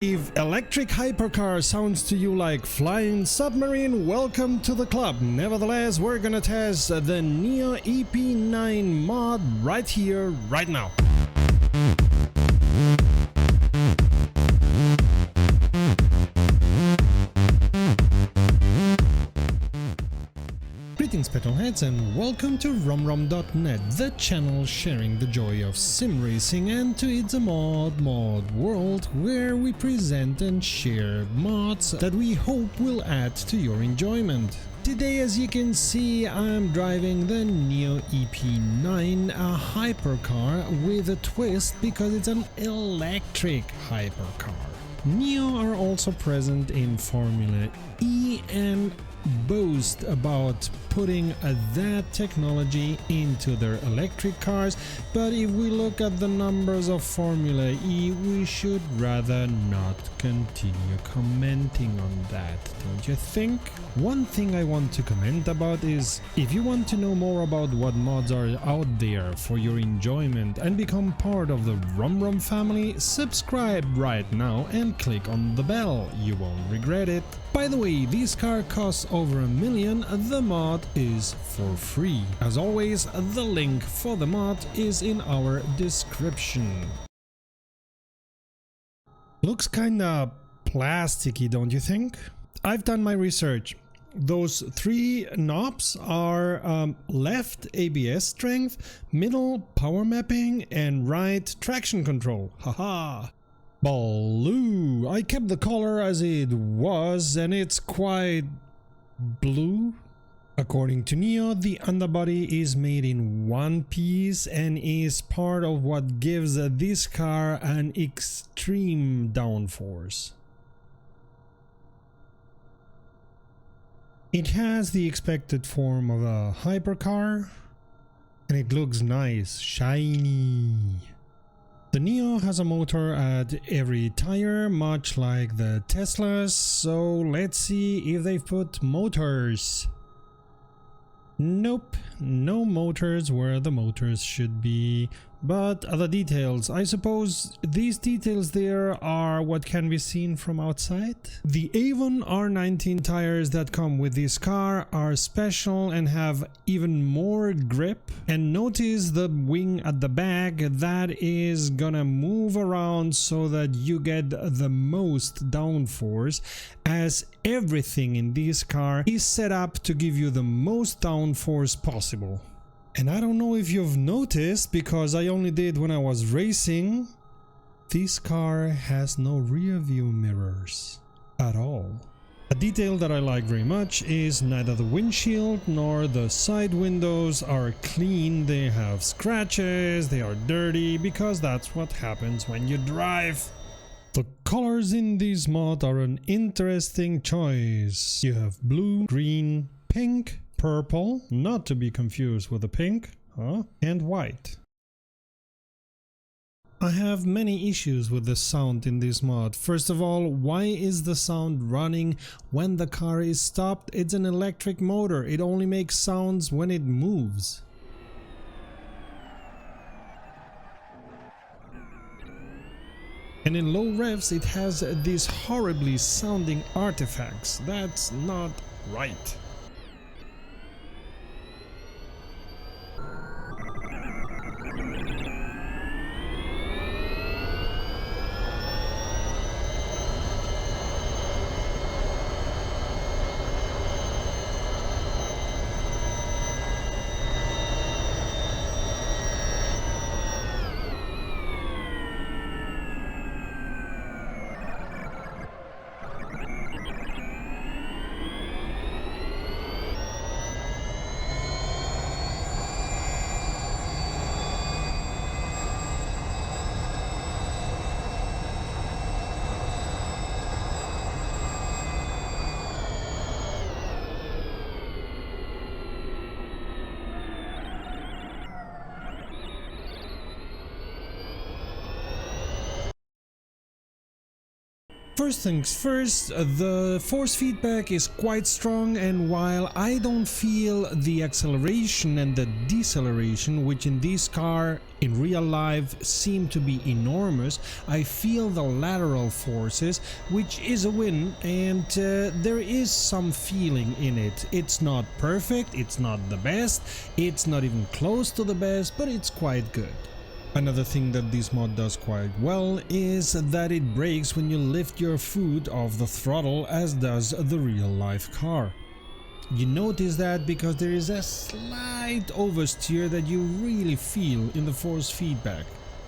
If electric hypercar sounds to you like flying submarine, welcome to the club. Nevertheless, we're gonna test the Nio EP9 mod right here, right now. Greetings petrolheads and welcome to romrom.net, the channel sharing the joy of sim racing, and to It's a Mod world where we present and share mods that we hope will add to your enjoyment. Today, as you can see, I'm driving the Nio EP9, a hypercar with a twist because it's an electric hypercar. Nio are also present in Formula E and boast about putting that technology into their electric cars, but if we look at the numbers of Formula E, we should rather not continue commenting on that, don't you think? One thing I want to comment about is, if you want to know more about what mods are out there for your enjoyment and become part of the RomRom family, subscribe right now and click on the bell, you won't regret it. By the way, this car costs over $1 million, the mod is for free. As always, the link for the mod is in our description. Looks kinda plasticky, don't you think? I've done my research. Those three knobs are left ABS strength, middle power mapping, and right traction control. Haha! Blue. I kept the color as it was and it's quite blue. According to Nio, the underbody is made in one piece and is part of what gives this car an extreme downforce. It has the expected form of a hypercar and it looks nice, shiny. The Nio has a motor at every tire, much like the Teslas, so let's see if they've put motors. Nope, no motors where the motors should be, but other details. I suppose these details there are what can be seen from outside. The Avon R19 tires that come with this car are special and have even more grip. And notice the wing at the back that is gonna move around so that you get the most downforce, as everything in this car is set up to give you the most downforce possible. And I don't know if you've noticed, because I only did when I was racing, this car has no rear view mirrors at all. A detail that I like very much is neither the windshield nor the side windows are clean. They have scratches, they are dirty, because that's what happens when you drive. The colors in this mod are an interesting choice. You have blue, green, pink, purple, not to be confused with the pink, and white. I have many issues with the sound in this mod. First of all, why is the sound running when the car is stopped? It's an electric motor, it only makes sounds when it moves. And in low revs it has these horribly sounding artifacts. That's not right. First things first, the force feedback is quite strong, and while I don't feel the acceleration and the deceleration, which in this car in real life seem to be enormous, I feel the lateral forces, which is a win, and there is some feeling in it. It's not perfect, it's not the best, it's not even close to the best, but it's quite good. Another thing that this mod does quite well is that it brakes when you lift your foot off the throttle, as does the real-life car. You notice that because there is a slight oversteer that you really feel in the force feedback.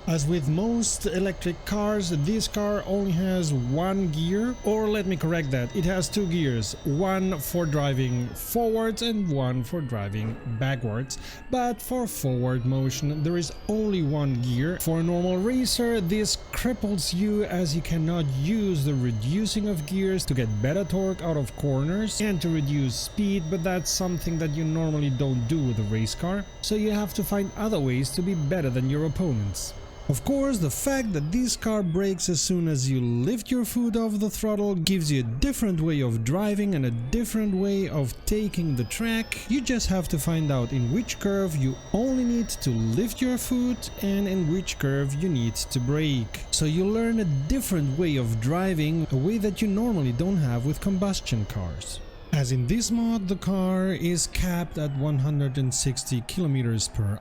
As with most electric cars, this car only has one gear, or let me correct that, it has two gears, one for driving forwards and one for driving backwards, but for forward motion there is only one gear. For a normal racer, this cripples you, as you cannot use the reducing of gears to get better torque out of corners and to reduce speed, but that's something that you normally don't do with a race car, so you have to find other ways to be better than your opponents. Of course, the fact that this car brakes as soon as you lift your foot off the throttle gives you a different way of driving and a different way of taking the track. You just have to find out in which curve you only need to lift your foot and in which curve you need to brake. So you learn a different way of driving, a way that you normally don't have with combustion cars. As in this mod, the car is capped at 160 km/h.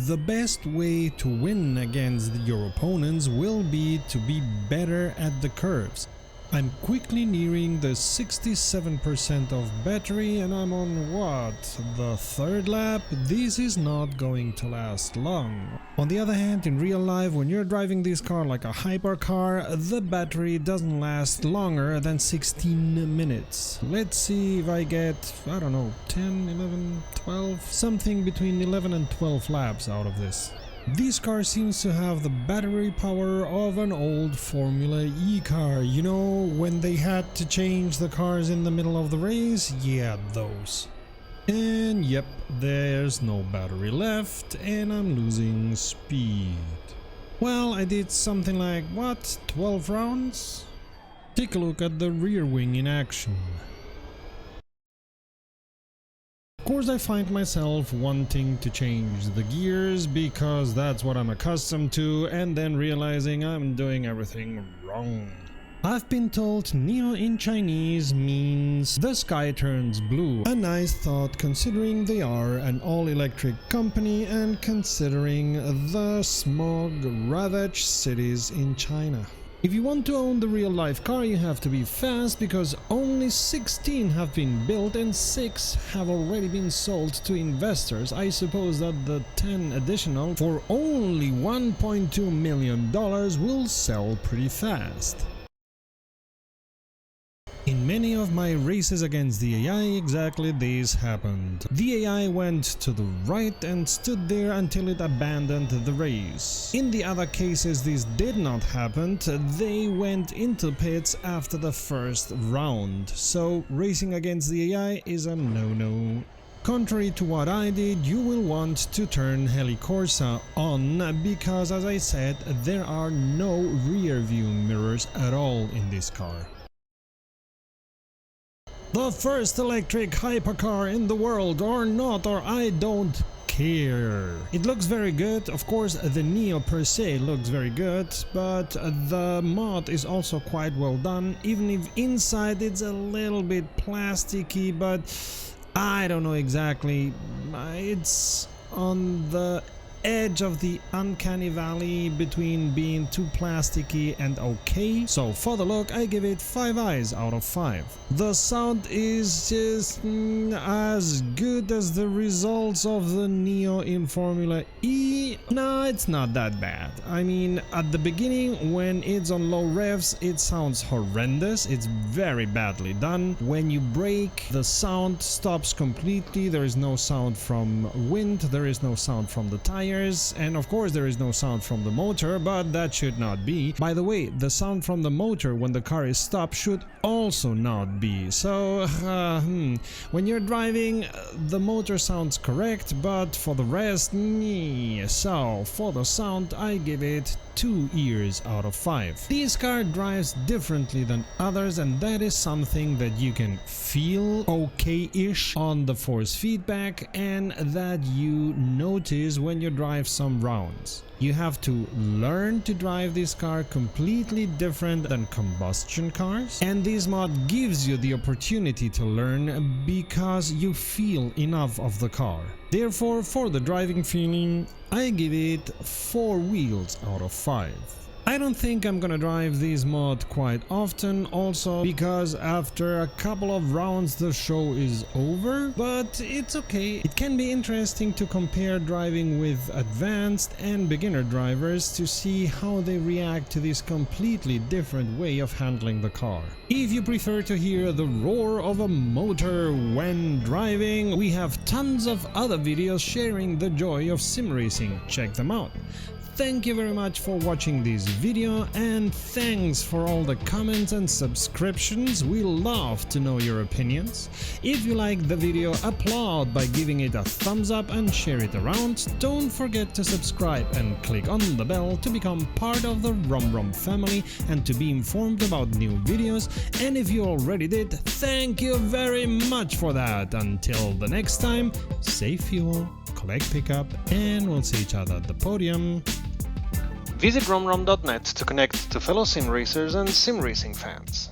The best way to win against your opponents will be to be better at the curves. I'm quickly nearing the 67% of battery and I'm on what? The third lap? This is not going to last long. On the other hand, in real life, when you're driving this car like a hypercar, the battery doesn't last longer than 16 minutes. Let's see if I get, I don't know, 10, 11, 12, something between 11 and 12 laps out of this. This car seems to have the battery power of an old Formula E car, you know, when they had to change the cars in the middle of the race? Yeah, those. And yep, there's no battery left and I'm losing speed. Well, I did something like, what, 12 rounds? Take a look at the rear wing in action. Of course, I find myself wanting to change the gears because that's what I'm accustomed to, and then realizing I'm doing everything wrong. I've been told Nio in Chinese means the sky turns blue. A nice thought considering they are an all-electric company and considering the smog-ravaged cities in China. If you want to own the real-life car, you have to be fast because only 16 have been built and 6 have already been sold to investors. I suppose that the 10 additional for only $1.2 million will sell pretty fast. In many of my races against the AI, exactly this happened. The AI went to the right and stood there until it abandoned the race. In the other cases this did not happen, they went into pits after the first round. So racing against the AI is a no-no. Contrary to what I did, you will want to turn Helicorsa on because, as I said, there are no rear view mirrors at all in this car. The first electric hypercar in the world, or not, or I don't care. It looks very good. Of course, the Nio per se looks very good, but the mod is also quite well done, even if inside it's a little bit plasticky, but I don't know exactly. It's on the edge of the uncanny valley between being too plasticky and okay. So for the look, I give it 5 eyes out of 5. The sound is just as good as the results of the Nio in Formula E. No, it's not that bad. I mean, at the beginning, when it's on low revs, it sounds horrendous. It's very badly done. When you brake, the sound stops completely. There is no sound from wind, there is no sound from the tires, and of course there is no sound from the motor, but that should not be. By the way, the sound from the motor when the car is stopped should also not be. So when you're driving, the motor sounds correct, but for the rest, so for the sound I give it 2 years out of 5. This car drives differently than others, and that is something that you can feel okay-ish on the force feedback and that you notice when you drive some rounds. You have to learn to drive this car completely different than combustion cars, and this mod gives you the opportunity to learn because you feel enough of the car. Therefore, for the driving feeling, I give it 4 wheels out of 5. I don't think I'm gonna drive this mod quite often, also because after a couple of rounds the show is over, but it's okay. It can be interesting to compare driving with advanced and beginner drivers to see how they react to this completely different way of handling the car. If you prefer to hear the roar of a motor when driving, we have tons of other videos sharing the joy of sim racing. Check them out. Thank you very much for watching this video, and thanks for all the comments and subscriptions. We love to know your opinions. If you like the video, applaud by giving it a thumbs up and share it around. Don't forget to subscribe and click on the bell to become part of the RomRom family and to be informed about new videos. And if you already did, thank you very much for that. Until the next time, save fuel, collect pickup, and we'll see each other at the podium. Visit romrom.net to connect to fellow sim racers and sim racing fans.